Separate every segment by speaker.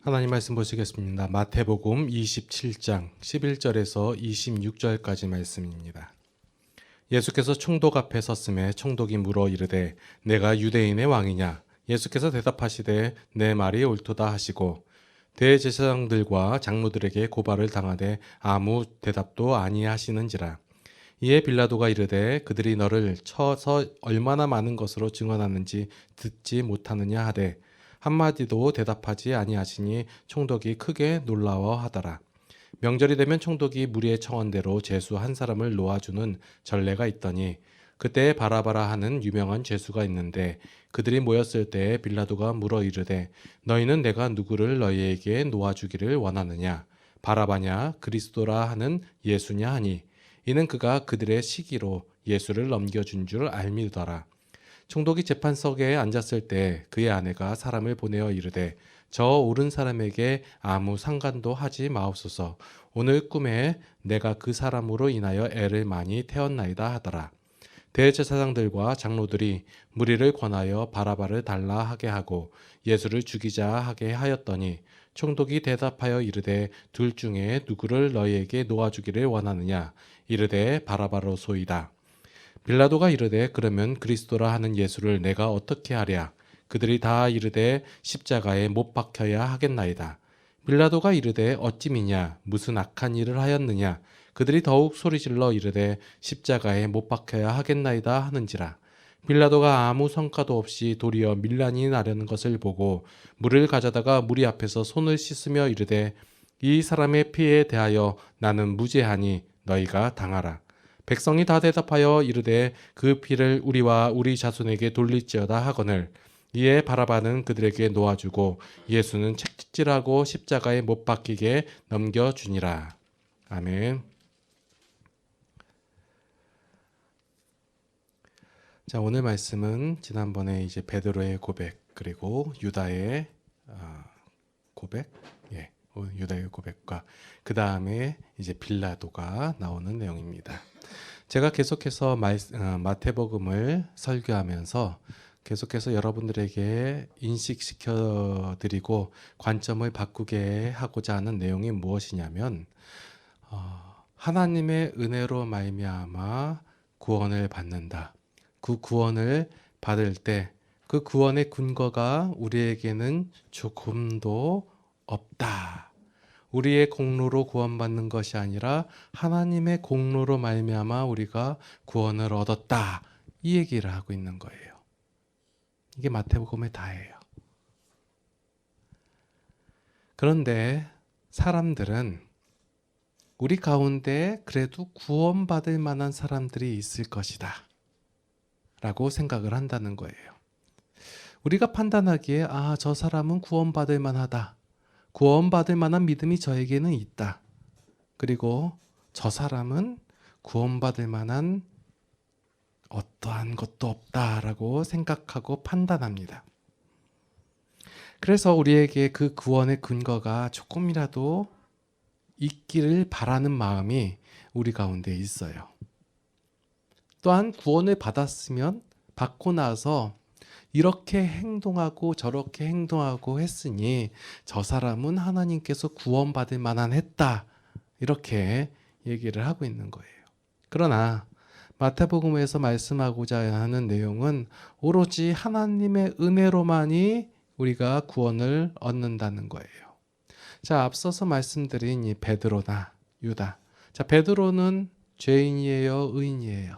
Speaker 1: 하나님 말씀 보시겠습니다. 마태복음 27장 11절에서 26절까지 말씀입니다. 예수께서 총독 앞에 섰음에 총독이 물어 이르되 내가 유대인의 왕이냐? 예수께서 대답하시되 내 말이 옳도다 하시고 대제사장들과 장로들에게 고발을 당하되 아무 대답도 아니하시는지라. 이에 빌라도가 이르되 그들이 너를 쳐서 얼마나 많은 것으로 증언하는지 듣지 못하느냐 하되 한마디도 대답하지 아니하시니 총독이 크게 놀라워하더라. 명절이 되면 총독이 무리의 청원대로 죄수 한 사람을 놓아주는 전례가 있더니 그때 바라바라 하는 유명한 죄수가 있는데 그들이 모였을 때 빌라도가 물어 이르되 너희는 내가 누구를 너희에게 놓아주기를 원하느냐? 바라바냐 그리스도라 하는 예수냐 하니 이는 그가 그들의 시기로 예수를 넘겨준 줄 알미더라. 총독이 재판석에 앉았을 때 그의 아내가 사람을 보내어 이르되 저 옳은 사람에게 아무 상관도 하지 마옵소서. 오늘 꿈에 내가 그 사람으로 인하여 애를 많이 태웠나이다 하더라. 대제사장들과 장로들이 무리를 권하여 바라바를 달라 하게 하고 예수를 죽이자 하게 하였더니 총독이 대답하여 이르되 둘 중에 누구를 너희에게 놓아주기를 원하느냐? 이르되 바라바로소이다. 빌라도가 이르되 그러면 그리스도라 하는 예수를 내가 어떻게 하랴? 그들이 다 이르되 십자가에 못 박혀야 하겠나이다. 빌라도가 이르되 어찌 미냐? 무슨 악한 일을 하였느냐? 그들이 더욱 소리질러 이르되 십자가에 못 박혀야 하겠나이다 하는지라. 빌라도가 아무 성과도 없이 도리어 밀란이 나려는 것을 보고 물을 가져다가 무리 앞에서 손을 씻으며 이르되 이 사람의 피에 대하여 나는 무죄하니 너희가 당하라. 백성이 다 대답하여 이르되 그 피를 우리와 우리 자손에게 돌릴지어다 하거늘 이에 바라바는 그들에게 놓아주고 예수는 채찍질하고 십자가에 못 박히게 넘겨주니라. 아멘. 자, 오늘 말씀은 지난번에 이제 베드로의 고백 그리고 유다의 고백, 유다의 고백과 그 다음에 이제 빌라도가 나오는 내용입니다. 제가 계속해서 마태복음을 설교하면서 계속해서 여러분들에게 인식시켜 드리고 관점을 바꾸게 하고자 하는 내용이 무엇이냐면 하나님의 은혜로 말미암아 구원을 받는다. 그 구원을 받을 때 그 구원의 근거가 우리에게는 조금도 없다. 우리의 공로로 구원받는 것이 아니라 하나님의 공로로 말미암아 우리가 구원을 얻었다. 이 얘기를 하고 있는 거예요. 이게 마태복음의 다예요. 그런데 사람들은 우리 가운데 그래도 구원받을 만한 사람들이 있을 것이다. 라고 생각을 한다는 거예요. 우리가 판단하기에 저 사람은 구원받을 만하다. 구원받을 만한 믿음이 저에게는 있다. 그리고 저 사람은 구원받을 만한 어떠한 것도 없다라고 생각하고 판단합니다. 그래서 우리에게 그 구원의 근거가 조금이라도 있기를 바라는 마음이 우리 가운데 있어요. 또한 구원을 받고 나서 이렇게 행동하고 저렇게 행동하고 했으니 저 사람은 하나님께서 구원받을 만한 했다. 이렇게 얘기를 하고 있는 거예요. 그러나 마태복음에서 말씀하고자 하는 내용은 오로지 하나님의 은혜로만이 우리가 구원을 얻는다는 거예요. 자, 앞서서 말씀드린 이 베드로나 유다. 자, 베드로는 죄인이에요, 의인이에요?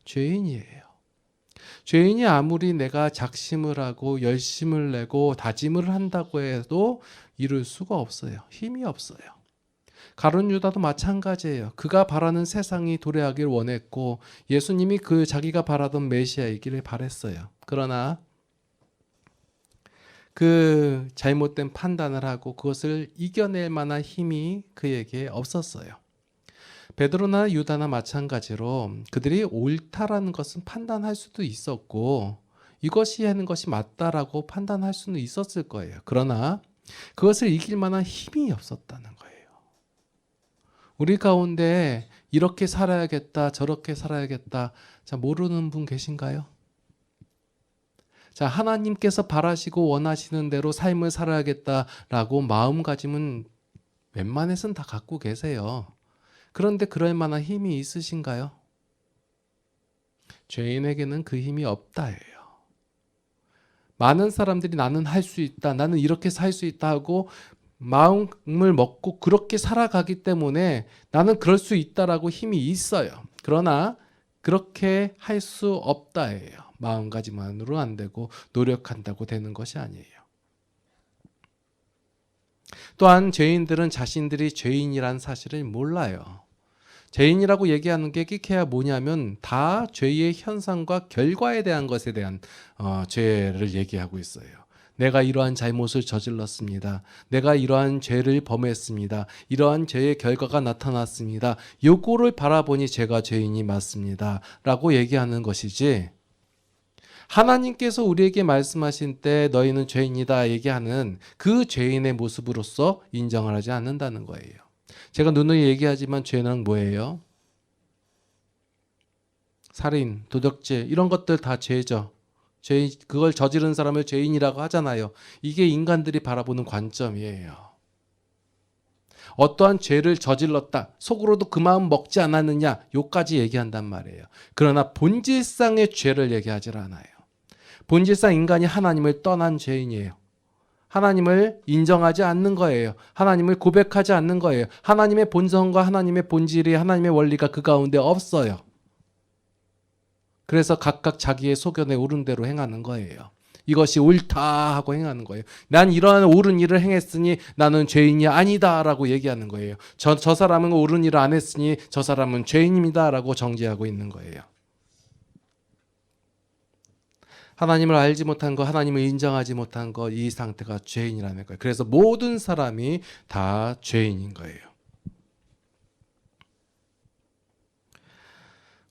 Speaker 1: 죄인이에요. 죄인이 아무리 내가 작심을 하고 열심을 내고 다짐을 한다고 해도 이룰 수가 없어요. 힘이 없어요. 가룟 유다도 마찬가지예요. 그가 바라는 세상이 도래하길 원했고 예수님이 그 자기가 바라던 메시아이기를 바랬어요. 그러나 그 잘못된 판단을 하고 그것을 이겨낼 만한 힘이 그에게 없었어요. 베드로나 유다나 마찬가지로 그들이 옳다라는 것은 판단할 수도 있었고 이것이 하는 것이 맞다라고 판단할 수는 있었을 거예요. 그러나 그것을 이길 만한 힘이 없었다는 거예요. 우리 가운데 이렇게 살아야겠다, 저렇게 살아야겠다, 자, 모르는 분 계신가요? 자, 하나님께서 바라시고 원하시는 대로 삶을 살아야겠다라고 마음가짐은 웬만해서는 다 갖고 계세요. 그런데 그럴 만한 힘이 있으신가요? 죄인에게는 그 힘이 없다예요. 많은 사람들이 나는 할 수 있다, 나는 이렇게 살 수 있다 하고 마음을 먹고 그렇게 살아가기 때문에 나는 그럴 수 있다라고 힘이 있어요. 그러나 그렇게 할 수 없다예요. 마음가짐만으로 안 되고 노력한다고 되는 것이 아니에요. 또한 죄인들은 자신들이 죄인이란 사실을 몰라요. 죄인이라고 얘기하는 게 끼케야 뭐냐면 다 죄의 현상과 결과에 대한 것에 대한 죄를 얘기하고 있어요. 내가 이러한 잘못을 저질렀습니다. 내가 이러한 죄를 범했습니다. 이러한 죄의 결과가 나타났습니다. 요거를 바라보니 제가 죄인이 맞습니다. 라고 얘기하는 것이지, 하나님께서 우리에게 말씀하신 때 너희는 죄인이다 얘기하는 그 죄인의 모습으로서 인정을 하지 않는다는 거예요. 제가 누누이 얘기하지만 죄는 뭐예요? 살인, 도적질 이런 것들 다 죄죠. 그걸 저지른 사람을 죄인이라고 하잖아요. 이게 인간들이 바라보는 관점이에요. 어떠한 죄를 저질렀다, 속으로도 그 마음 먹지 않았느냐, 요까지 얘기한단 말이에요. 그러나 본질상의 죄를 얘기하지 않아요. 본질상 인간이 하나님을 떠난 죄인이에요. 하나님을 인정하지 않는 거예요. 하나님을 고백하지 않는 거예요. 하나님의 본성과 하나님의 본질이, 하나님의 원리가 그 가운데 없어요. 그래서 각각 자기의 소견에 오른 대로 행하는 거예요. 이것이 옳다 하고 행하는 거예요. 난 이러한 옳은 일을 행했으니 나는 죄인이 아니다 라고 얘기하는 거예요. 저 사람은 옳은 일을 안 했으니 저 사람은 죄인입니다 라고 정죄하고 있는 거예요. 하나님을 알지 못한 거, 하나님을 인정하지 못한 거, 이 상태가 죄인이라는 거예요. 그래서 모든 사람이 다 죄인인 거예요.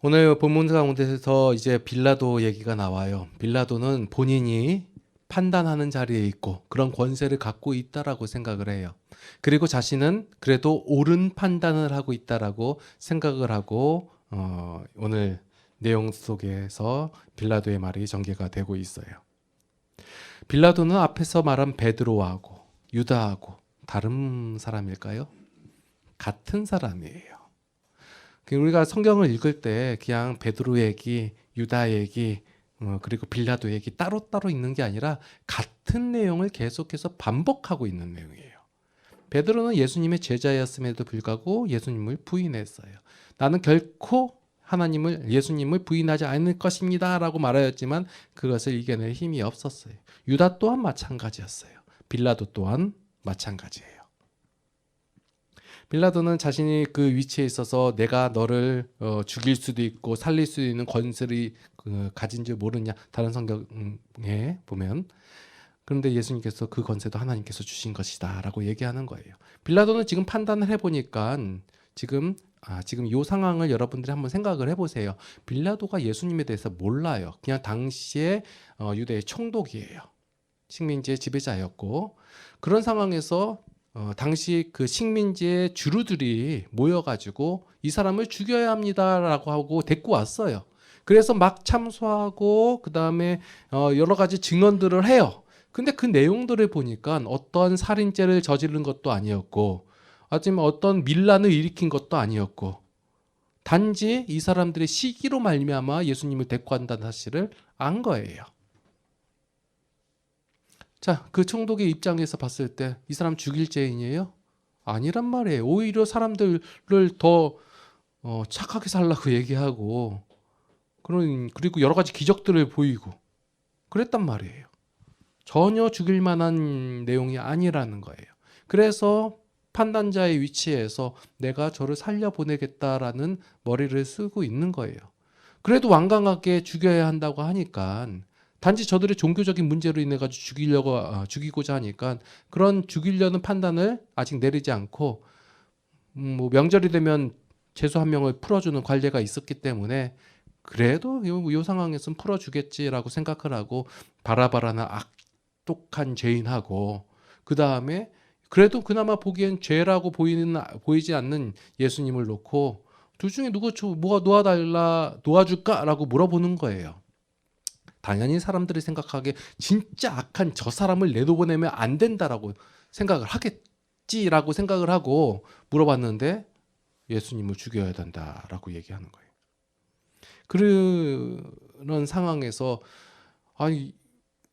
Speaker 1: 오늘 본문 가운데서 이제 빌라도 얘기가 나와요. 빌라도는 본인이 판단하는 자리에 있고 그런 권세를 갖고 있다라고 생각을 해요. 그리고 자신은 그래도 옳은 판단을 하고 있다라고 생각을 하고 오늘 내용 속에서 빌라도의 말이 전개가 되고 있어요. 빌라도는 앞에서 말한 베드로하고 유다하고 다른 사람일까요? 같은 사람이에요. 우리가 성경을 읽을 때 그냥 베드로 얘기, 유다 얘기, 그리고 빌라도 얘기 따로따로 있는 게 아니라 같은 내용을 계속해서 반복하고 있는 내용이에요. 베드로는 예수님의 제자였음에도 불구하고 예수님을 부인했어요. 나는 결코 예수님을 부인하지 않을 것입니다 라고 말하였지만 그것을 이겨낼 힘이 없었어요. 유다 또한 마찬가지였어요. 빌라도 또한 마찬가지예요. 빌라도는 자신이 그 위치에 있어서 내가 너를 죽일 수도 있고 살릴 수도 있는 권세를 가진 줄 모르냐, 다른 성경에 보면. 그런데 예수님께서 그 권세도 하나님께서 주신 것이다 라고 얘기하는 거예요. 빌라도는 지금 판단을 해보니까 지금 이 상황을 여러분들이 한번 생각을 해보세요. 빌라도가 예수님에 대해서 몰라요. 그냥 당시에 유대의 총독이에요. 식민지의 지배자였고, 그런 상황에서 당시 그 식민지의 주루들이 모여가지고 이 사람을 죽여야 합니다라고 하고 데리고 왔어요. 그래서 막 참소하고 그 다음에 여러 가지 증언들을 해요. 근데 그 내용들을 보니까 어떤 살인죄를 저지른 것도 아니었고, 하지만 어떤 밀란을 일으킨 것도 아니었고, 단지 이 사람들의 시기로 말미암아 예수님을 데리고 간다는 사실을 안 거예요. 자, 그 총독의 입장에서 봤을 때 이 사람 죽일 죄인이에요? 아니란 말이에요. 오히려 사람들을 더 착하게 살라고 얘기하고, 그리고 여러 가지 기적들을 보이고 그랬단 말이에요. 전혀 죽일 만한 내용이 아니라는 거예요. 그래서 판단자의 위치에서 내가 저를 살려보내겠다라는 머리를 쓰고 있는 거예요. 그래도 완강하게 죽여야 한다고 하니까, 단지 저들의 종교적인 문제로 인해 가지고 죽이고자 하니까 그런 죽이려는 판단을 아직 내리지 않고, 뭐 명절이 되면 죄수 한 명을 풀어주는 관례가 있었기 때문에 그래도 이 상황에서는 풀어주겠지라고 생각을 하고 바라바라나 악독한 죄인하고, 그 다음에 그래도 그나마 보기엔 죄라고 보이지 않는 예수님을 놓고 둘 중에 뭐가 도와줄까라고 물어보는 거예요. 당연히 사람들이 생각하기에 진짜 악한 저 사람을 내보내면 안 된다라고 생각을 하겠지라고 생각을 하고 물어봤는데 예수님을 죽여야 된다라고 얘기하는 거예요. 그런 상황에서 아니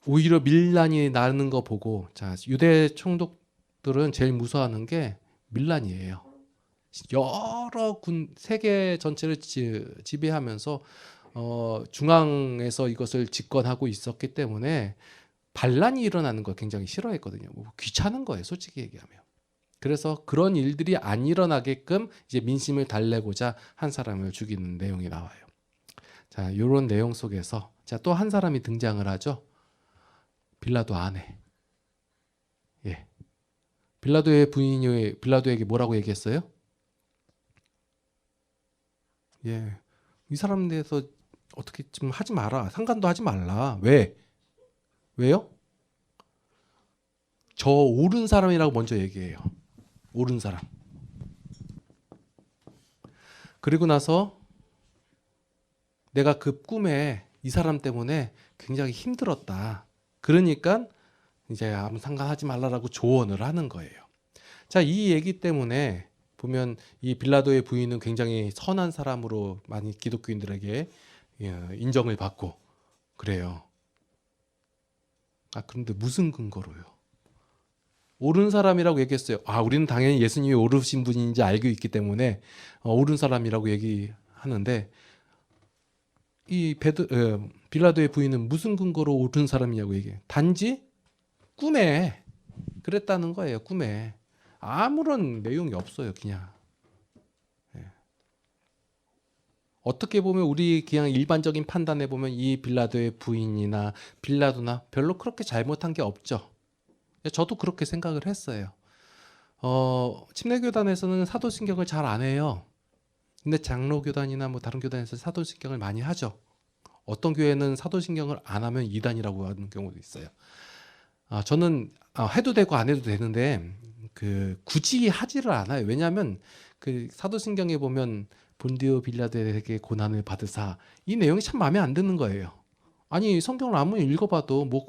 Speaker 1: 오히려 밀란이 나는 거 보고 자 유대 총독들은 제일 무서워하는 게 밀란이에요. 여러 세계 전체를 지배하면서 중앙에서 이것을 집권하고 있었기 때문에 반란이 일어나는 걸 굉장히 싫어했거든요. 뭐 귀찮은 거예요, 솔직히 얘기하면. 그래서 그런 일들이 안 일어나게끔 이제 민심을 달래고자 한 사람을 죽이는 내용이 나와요. 자, 이런 내용 속에서 자, 또 한 사람이 등장을 하죠. 빌라도 아내. 예. 빌라도의 부인이 빌라도에게 뭐라고 얘기했어요? 예. 이 사람에 대해서 어떻게 좀 하지 마라. 상관도 하지 말라. 왜? 왜요? 저 옳은 사람이라고 먼저 얘기해요. 옳은 사람. 그리고 나서 내가 그 꿈에 이 사람 때문에 굉장히 힘들었다. 그러니까 이제 아무 상관하지 말라라고 조언을 하는 거예요. 자, 이 얘기 때문에 보면 이 빌라도의 부인은 굉장히 선한 사람으로 많이 기독교인들에게 인정을 받고 그래요. 아, 그런데 무슨 근거로요? 옳은 사람이라고 얘기했어요. 아, 우리는 당연히 예수님이 옳으신 분인지 알고 있기 때문에 옳은 사람이라고 얘기하는데 이 빌라도의 부인은 무슨 근거로 옳은 사람이냐고 얘기해요. 단지 꿈에 그랬다는 거예요. 꿈에. 아무런 내용이 없어요. 그냥. 어떻게 보면 우리 그냥 일반적인 판단해 보면 이 빌라도의 부인이나 빌라도나 별로 그렇게 잘못한 게 없죠. 저도 그렇게 생각을 했어요. 침례교단에서는 사도신경을 잘 안 해요. 근데 장로교단이나 뭐 다른 교단에서 사도신경을 많이 하죠. 어떤 교회는 사도신경을 안 하면 이단이라고 하는 경우도 있어요. 저는 해도 되고 안 해도 되는데 굳이 하지를 않아요. 왜냐하면 그 사도신경에 보면 본디오 빌라도에게 고난을 받으사 이 내용이 참 마음에 안 드는 거예요. 아니 성경을 아무리 읽어봐도 뭐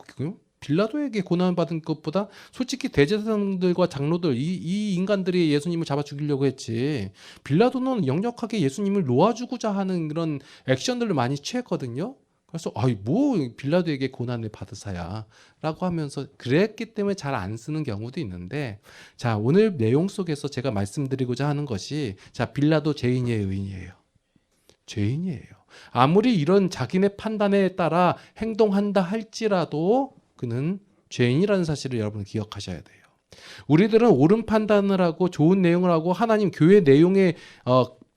Speaker 1: 빌라도에게 고난을 받은 것보다 솔직히 대제사장들과 장로들 이 인간들이 예수님을 잡아 죽이려고 했지 빌라도는 역력하게 예수님을 놓아주고자 하는 그런 액션들을 많이 취했거든요. 그래서 뭐 빌라도에게 고난을 받으사야 라고 하면서 그랬기 때문에 잘 안 쓰는 경우도 있는데 자 오늘 내용 속에서 제가 말씀드리고자 하는 것이 자 빌라도 죄인이에요, 의인이에요? 죄인이에요. 아무리 이런 자기네 판단에 따라 행동한다 할지라도 그는 죄인이라는 사실을 여러분 기억하셔야 돼요. 우리들은 옳은 판단을 하고 좋은 내용을 하고 하나님 교회 내용에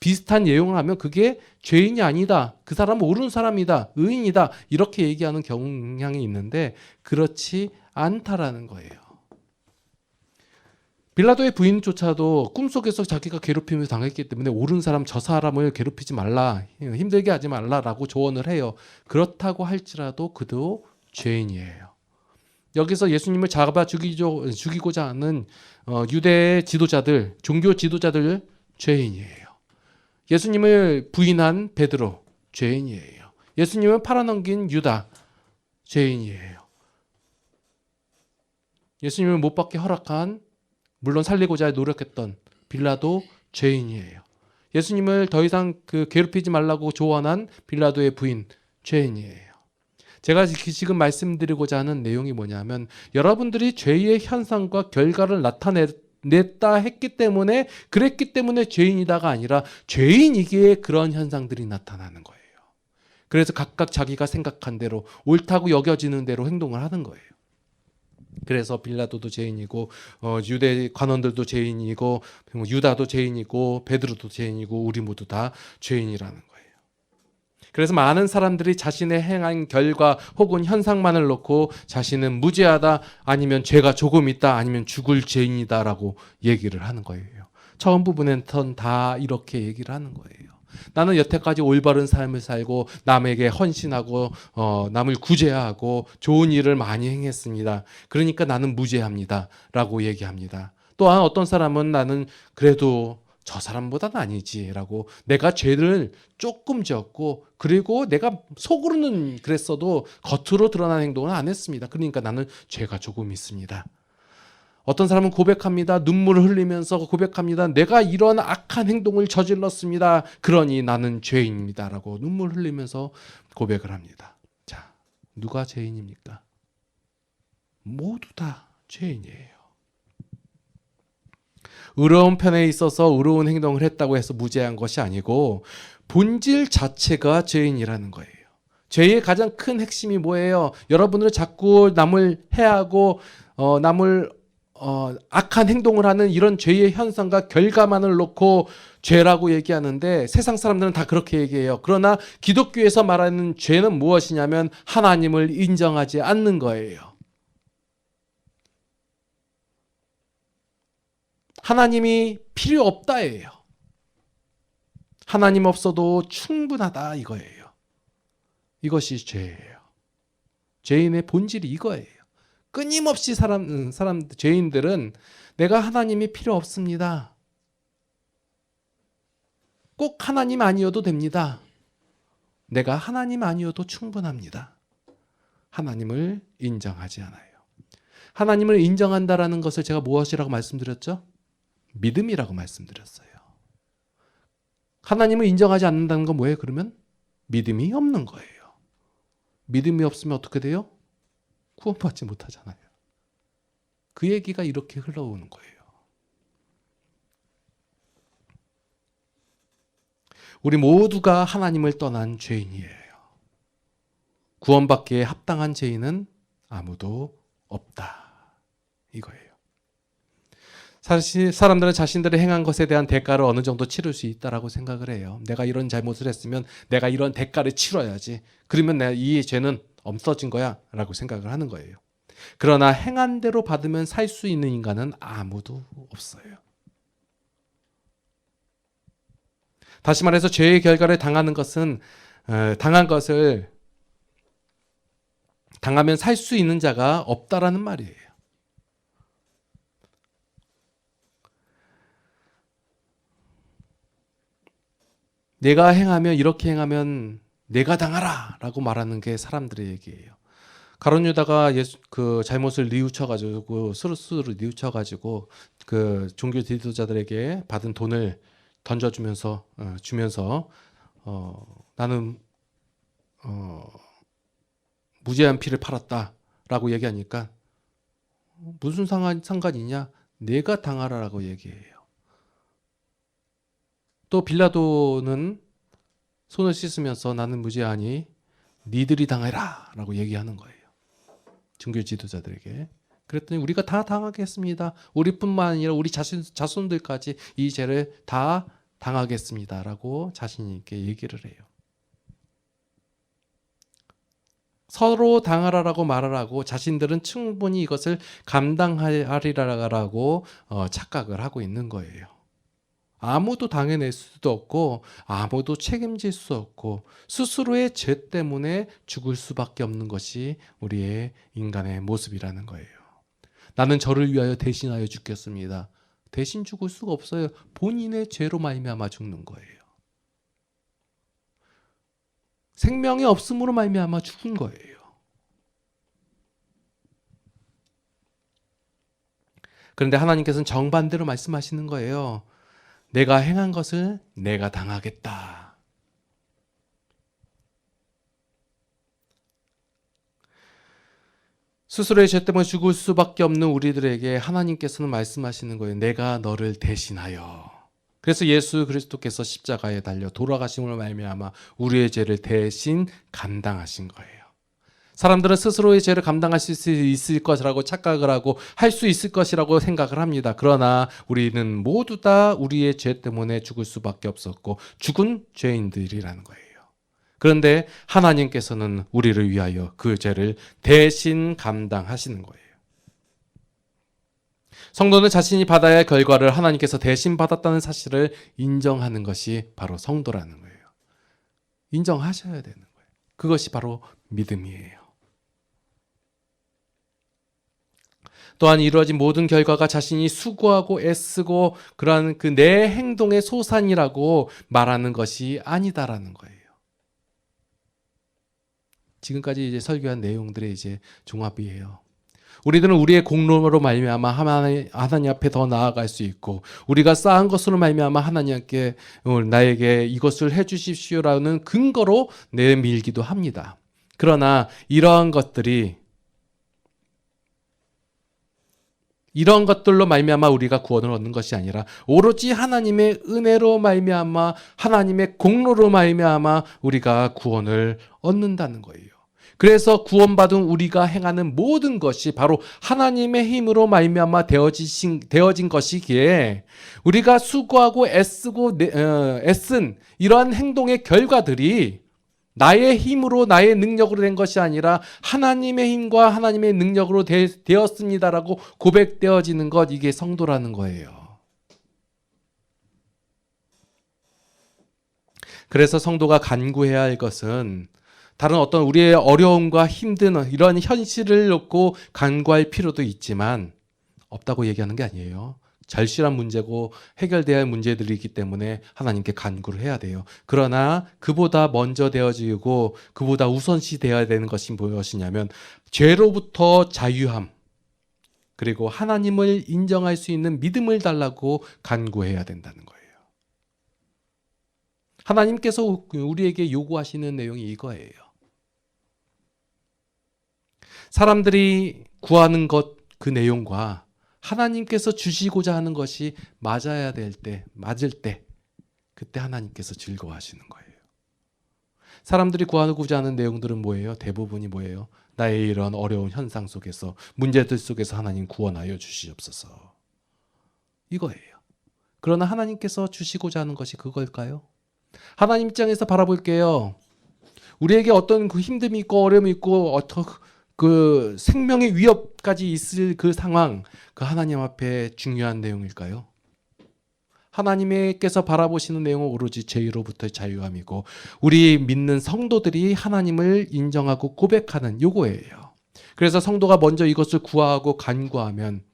Speaker 1: 비슷한 내용을 하면 그게 죄인이 아니다. 그 사람은 옳은 사람이다. 의인이다. 이렇게 얘기하는 경향이 있는데 그렇지 않다라는 거예요. 빌라도의 부인조차도 꿈속에서 자기가 괴롭힘을 당했기 때문에 옳은 사람 저 사람을 괴롭히지 말라. 힘들게 하지 말라라고 조언을 해요. 그렇다고 할지라도 그도 죄인이에요. 여기서 예수님을 잡아 죽이고자 하는 유대의 지도자들, 종교 지도자들 죄인이에요. 예수님을 부인한 베드로 죄인이에요. 예수님을 팔아넘긴 유다 죄인이에요. 예수님을 못 받게 허락한 물론 살리고자 노력했던 빌라도 죄인이에요. 예수님을 더 이상 괴롭히지 말라고 조언한 빌라도의 부인 죄인이에요. 제가 지금 말씀드리고자 하는 내용이 뭐냐면 여러분들이 죄의 현상과 결과를 나타냈다 했기 때문에 그랬기 때문에 죄인이다가 아니라 죄인이기에 그런 현상들이 나타나는 거예요. 그래서 각각 자기가 생각한 대로 옳다고 여겨지는 대로 행동을 하는 거예요. 그래서 빌라도도 죄인이고 유대 관원들도 죄인이고 유다도 죄인이고 베드로도 죄인이고 우리 모두 다 죄인이라는 거예요. 그래서 많은 사람들이 자신의 행한 결과 혹은 현상만을 놓고 자신은 무죄하다 아니면 죄가 조금 있다 아니면 죽을 죄인이다라고 얘기를 하는 거예요. 처음 부분에는 다 이렇게 얘기를 하는 거예요. 나는 여태까지 올바른 삶을 살고 남에게 헌신하고 남을 구제하고 좋은 일을 많이 행했습니다. 그러니까 나는 무죄합니다 라고 얘기합니다. 또한 어떤 사람은 나는 그래도 저 사람보다는 아니지라고 내가 죄를 조금 지었고 그리고 내가 속으로는 그랬어도 겉으로 드러난 행동은 안 했습니다. 그러니까 나는 죄가 조금 있습니다. 어떤 사람은 고백합니다. 눈물을 흘리면서 고백합니다. 내가 이런 악한 행동을 저질렀습니다. 그러니 나는 죄인입니다라고 눈물 흘리면서 고백을 합니다. 자, 누가 죄인입니까? 모두 다 죄인이에요. 의로운 편에 있어서 의로운 행동을 했다고 해서 무죄한 것이 아니고 본질 자체가 죄인이라는 거예요. 죄의 가장 큰 핵심이 뭐예요? 여러분은 자꾸 남을 해하고 남을 악한 행동을 하는 이런 죄의 현상과 결과만을 놓고 죄라고 얘기하는데 세상 사람들은 다 그렇게 얘기해요. 그러나 기독교에서 말하는 죄는 무엇이냐면 하나님을 인정하지 않는 거예요. 하나님이 필요 없다예요. 하나님 없어도 충분하다 이거예요. 이것이 죄예요. 죄인의 본질이 이거예요. 끊임없이 죄인들은 내가 하나님이 필요 없습니다. 꼭 하나님 아니어도 됩니다. 내가 하나님 아니어도 충분합니다. 하나님을 인정하지 않아요. 하나님을 인정한다라는 것을 제가 무엇이라고 말씀드렸죠? 믿음이라고 말씀드렸어요. 하나님을 인정하지 않는다는 건 뭐예요? 그러면 믿음이 없는 거예요. 믿음이 없으면 어떻게 돼요? 구원받지 못하잖아요. 그 얘기가 이렇게 흘러오는 거예요. 우리 모두가 하나님을 떠난 죄인이에요. 구원받기에 합당한 죄인은 아무도 없다. 이거예요. 사실 사람들은 자신들의 행한 것에 대한 대가를 어느 정도 치를 수 있다라고 생각을 해요. 내가 이런 잘못을 했으면 내가 이런 대가를 치러야지. 그러면 내가 이 죄는 없어진 거야 라고 생각을 하는 거예요. 그러나 행한 대로 받으면 살 수 있는 인간은 아무도 없어요. 다시 말해서 죄의 결과를 당하는 것은 당한 것을 당하면 살 수 있는 자가 없다라는 말이에요. 내가 행하면 이렇게 행하면 내가 당하라 라고 말하는 게 사람들의 얘기예요. 가룟 유다가 그 잘못을 뉘우쳐가지고 스스로 뉘우쳐가지고 그 종교 지도자들에게 받은 돈을 던져주면서 나는 무죄한 피를 팔았다라고 얘기하니까 무슨 상관이냐? 내가 당하라라고 얘기해요. 또 빌라도는 손을 씻으면서 나는 무죄하니 니들이 당해라 라고 얘기하는 거예요. 종교 지도자들에게. 그랬더니 우리가 다 당하겠습니다. 우리뿐만 아니라 우리 자손들까지 이 죄를 다 당하겠습니다 라고 자신 있게 얘기를 해요. 서로 당하라라고 말하라고 자신들은 충분히 이것을 감당하리라라고 착각을 하고 있는 거예요. 아무도 당해낼 수도 없고 아무도 책임질 수 없고 스스로의 죄 때문에 죽을 수밖에 없는 것이 우리의 인간의 모습이라는 거예요. 나는 저를 위하여 대신하여 죽겠습니다. 대신 죽을 수가 없어요. 본인의 죄로 말미암아 죽는 거예요. 생명이 없음으로 말미암아 죽은 거예요. 그런데 하나님께서는 정반대로 말씀하시는 거예요. 내가 행한 것을 내가 당하겠다. 스스로의 죄 때문에 죽을 수밖에 없는 우리들에게 하나님께서는 말씀하시는 거예요. 내가 너를 대신하여. 그래서 예수 그리스도께서 십자가에 달려 돌아가심으로 말미암아 우리의 죄를 대신 감당하신 거예요. 사람들은 스스로의 죄를 감당하실 수 있을 것이라고 착각을 하고 할 수 있을 것이라고 생각을 합니다. 그러나 우리는 모두 다 우리의 죄 때문에 죽을 수밖에 없었고 죽은 죄인들이라는 거예요. 그런데 하나님께서는 우리를 위하여 그 죄를 대신 감당하시는 거예요. 성도는 자신이 받아야 할 결과를 하나님께서 대신 받았다는 사실을 인정하는 것이 바로 성도라는 거예요. 인정하셔야 되는 거예요. 그것이 바로 믿음이에요. 또한 이루어진 모든 결과가 자신이 수고하고 애쓰고 그러한 그 내 행동의 소산이라고 말하는 것이 아니다라는 거예요. 지금까지 이제 설교한 내용들의 이제 종합이에요. 우리들은 우리의 공로로 말미암아 하나님 앞에 더 나아갈 수 있고, 우리가 쌓은 것으로 말미암아 하나님께 나에게 이것을 해주십시오라는 근거로 내밀기도 합니다. 그러나 이러한 것들로 말미암아 우리가 구원을 얻는 것이 아니라 오로지 하나님의 은혜로 말미암아 하나님의 공로로 말미암아 우리가 구원을 얻는다는 거예요. 그래서 구원받은 우리가 행하는 모든 것이 바로 하나님의 힘으로 말미암아 되어진 것이기에 우리가 수고하고 애쓴 이러한 행동의 결과들이 나의 힘으로 나의 능력으로 된 것이 아니라 하나님의 힘과 하나님의 능력으로 되었습니다라고 고백되어지는 것, 이게 성도라는 거예요. 그래서 성도가 간구해야 할 것은 다른 어떤 우리의 어려움과 힘든 이런 현실을 놓고 간구할 필요도 있지만 없다고 얘기하는 게 아니에요. 절실한 문제고 해결돼야 할 문제들이기 때문에 하나님께 간구를 해야 돼요. 그러나 그보다 먼저 되어지고 그보다 우선시 되어야 되는 것이 무엇이냐면 죄로부터 자유함, 그리고 하나님을 인정할 수 있는 믿음을 달라고 간구해야 된다는 거예요. 하나님께서 우리에게 요구하시는 내용이 이거예요. 사람들이 구하는 것, 그 내용과 하나님께서 주시고자 하는 것이 맞아야 될 때, 맞을 때, 그때 하나님께서 즐거워하시는 거예요. 사람들이 구하고자 하는 내용들은 뭐예요? 대부분이 뭐예요? 나의 이런 어려운 현상 속에서, 문제들 속에서 하나님 구원하여 주시옵소서. 이거예요. 그러나 하나님께서 주시고자 하는 것이 그걸까요? 하나님 입장에서 바라볼게요. 우리에게 어떤 그 힘듦이 있고 어려움이 있고 그 생명의 위협까지 있을 그 상황, 그 하나님 앞에 중요한 내용일까요? 하나님께서 바라보시는 내용은 오로지 죄로부터의 자유함이고 우리 믿는 성도들이 하나님을 인정하고 고백하는 요거예요. 그래서 성도가 먼저 이것을 구하고 간구하면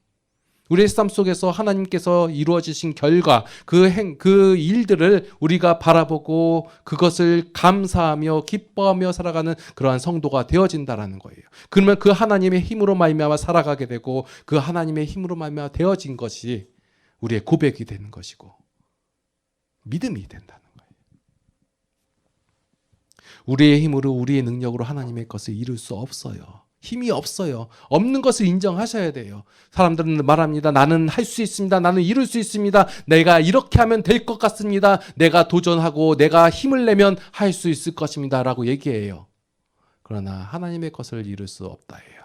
Speaker 1: 우리의 삶 속에서 하나님께서 이루어지신 결과, 그 일들을 우리가 바라보고 그것을 감사하며 기뻐하며 살아가는 그러한 성도가 되어진다라는 거예요. 그러면 그 하나님의 힘으로 말미암아 살아가게 되고 그 하나님의 힘으로 말미암아 되어진 것이 우리의 고백이 되는 것이고 믿음이 된다는 거예요. 우리의 힘으로 우리의 능력으로 하나님의 것을 이룰 수 없어요. 힘이 없어요. 없는 것을 인정하셔야 돼요. 사람들은 말합니다. 나는 할 수 있습니다. 나는 이룰 수 있습니다. 내가 이렇게 하면 될 것 같습니다. 내가 도전하고 내가 힘을 내면 할 수 있을 것입니다. 라고 얘기해요. 그러나 하나님의 것을 이룰 수 없다예요.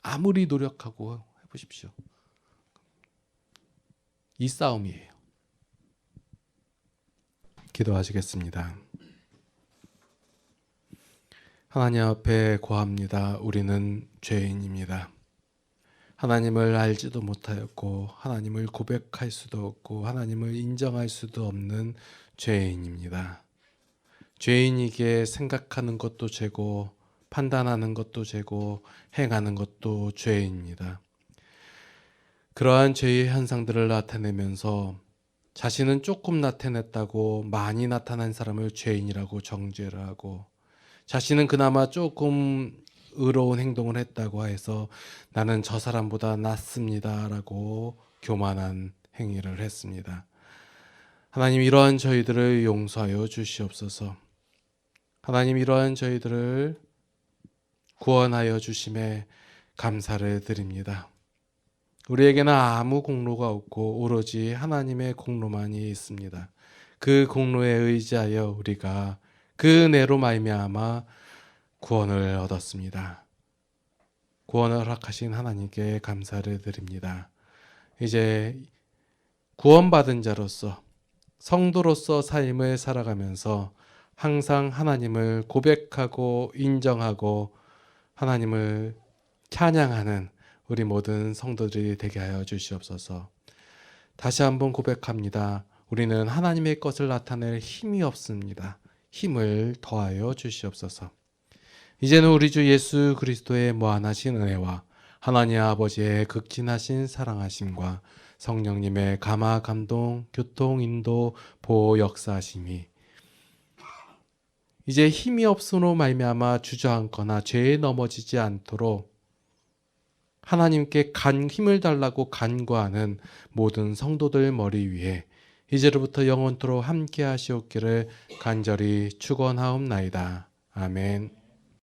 Speaker 1: 아무리 노력하고 해보십시오. 이 싸움이에요. 기도하시겠습니다. 하나님 앞에 고합니다. 우리는 죄인입니다. 하나님을 알지도 못하였고 하나님을 고백할 수도 없고 하나님을 인정할 수도 없는 죄인입니다. 죄인이기에 생각하는 것도 죄고 판단하는 것도 죄고 행하는 것도 죄입니다. 그러한 죄의 현상들을 나타내면서 자신은 조금 나타냈다고 많이 나타난 사람을 죄인이라고 정죄를 하고 자신은 그나마 조금 의로운 행동을 했다고 해서 나는 저 사람보다 낫습니다 라고 교만한 행위를 했습니다. 하나님, 이러한 저희들을 용서하여 주시옵소서. 하나님, 이러한 저희들을 구원하여 주심에 감사를 드립니다. 우리에게는 아무 공로가 없고 오로지 하나님의 공로만이 있습니다. 그 공로에 의지하여 우리가 그 은혜로 말미암아 구원을 얻었습니다. 구원을 허락하신 하나님께 감사를 드립니다. 이제 구원받은 자로서 성도로서 삶을 살아가면서 항상 하나님을 고백하고 인정하고 하나님을 찬양하는 우리 모든 성도들이 되게 하여 주시옵소서. 다시 한번 고백합니다. 우리는 하나님의 것을 나타낼 힘이 없습니다. 힘을 더하여 주시옵소서. 이제는 우리 주 예수 그리스도의 무한하신 은혜와 하나님 아버지의 극진하신 사랑하심과 성령님의 감화 감동 교통 인도 보호 역사하심이 이제 힘이 없으로 말미암아 주저앉거나 죄에 넘어지지 않도록 하나님께 힘을 달라고 간구하는 모든 성도들 머리 위에 이제로부터 영원토록 함께 하시옵기를 간절히 축원하옵나이다. 아멘.